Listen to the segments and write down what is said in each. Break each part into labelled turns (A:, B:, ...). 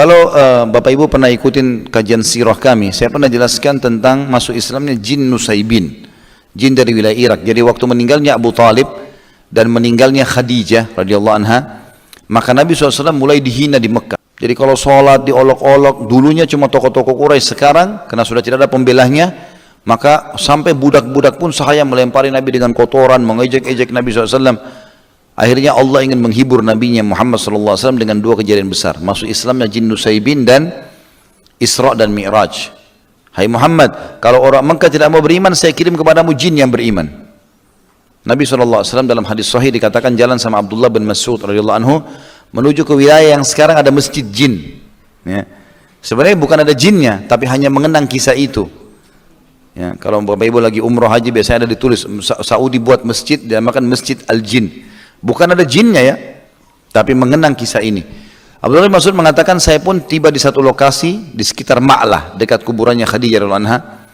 A: Kalau Bapak Ibu pernah ikutin kajian sirah kami, saya pernah jelaskan tentang masuk Islamnya jin Nusaybin, jin dari wilayah Irak. Jadi waktu meninggalnya Abu Talib dan meninggalnya Khadijah radhiyallahu anha, maka Nabi SAW mulai dihina di Mekah. Jadi kalau sholat diolok-olok, dulunya cuma tokoh-tokoh Quraisy, sekarang karena sudah tidak ada pembelahnya, maka sampai budak-budak pun sahaya melempari Nabi dengan kotoran, mengejek-ejek Nabi SAW. Akhirnya Allah ingin menghibur Nabinya Muhammad SAW dengan dua kejadian besar. Masuk Islamnya jin Nusaybin dan Isra dan Mi'raj. Hai Muhammad, kalau orang Mekah tidak mau beriman, saya kirim kepadamu jin yang beriman. Nabi SAW dalam hadis sahih dikatakan jalan sama Abdullah bin Mas'ud radhiyallahu anhu menuju ke wilayah yang sekarang ada masjid jin. Ya. Sebenarnya bukan ada jinnya, tapi hanya mengenang kisah itu. Ya, kalau Bapak Ibu lagi umroh haji biasanya ada ditulis Saudi buat masjid, dinamakan Masjid Al-Jin. Bukan ada jinnya ya, tapi mengenang kisah ini. Abdullah bin Mas'ud mengatakan saya pun tiba di satu lokasi di sekitar Ma'lah dekat kuburannya Khadijah radhiyallahu anha.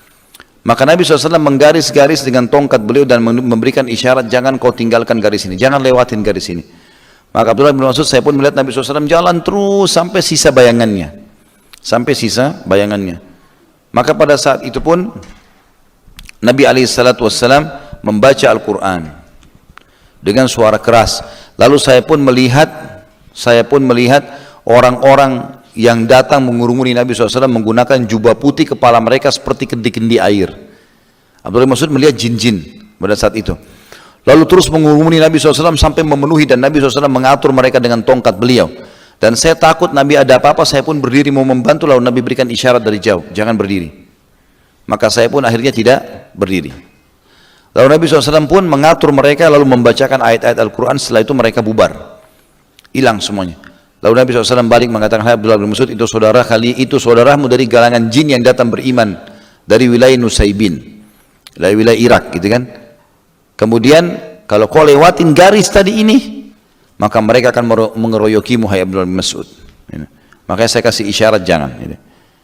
A: Maka Nabi SAW menggaris-garis dengan tongkat beliau dan memberikan isyarat, jangan kau tinggalkan garis ini, jangan lewatin garis ini. Maka Abdullah bin Mas'ud, saya pun melihat Nabi SAW jalan terus sampai sisa bayangannya. Sampai sisa bayangannya. Maka pada saat itu pun Nabi SAW membaca Al-Quran dengan suara keras. Lalu saya pun melihat orang-orang yang datang mengurumuni Nabi SAW menggunakan jubah putih, kepala mereka seperti kendi-kendi air. Abdullah bin Mas'ud melihat jin-jin pada saat itu. Lalu terus mengurumuni Nabi SAW sampai memenuhi, dan Nabi SAW mengatur mereka dengan tongkat beliau. Dan saya takut Nabi ada apa-apa, saya pun berdiri mau membantu, lalu Nabi berikan isyarat dari jauh, jangan berdiri. Maka saya pun akhirnya tidak berdiri. Lalu Nabi SAW pun mengatur mereka lalu membacakan ayat-ayat Al-Quran, setelah itu mereka bubar. Hilang semuanya. Lalu Nabi SAW balik mengatakan, hai Abdullah bin Mas'ud, itu saudaramu dari galangan jin yang datang beriman dari wilayah Nusaybin, dari wilayah Irak gitu kan. Kemudian kalau kau lewatin garis tadi ini, maka mereka akan mengeroyokimu hai Abdullah bin Mas'ud. Makanya saya kasih isyarat jangan.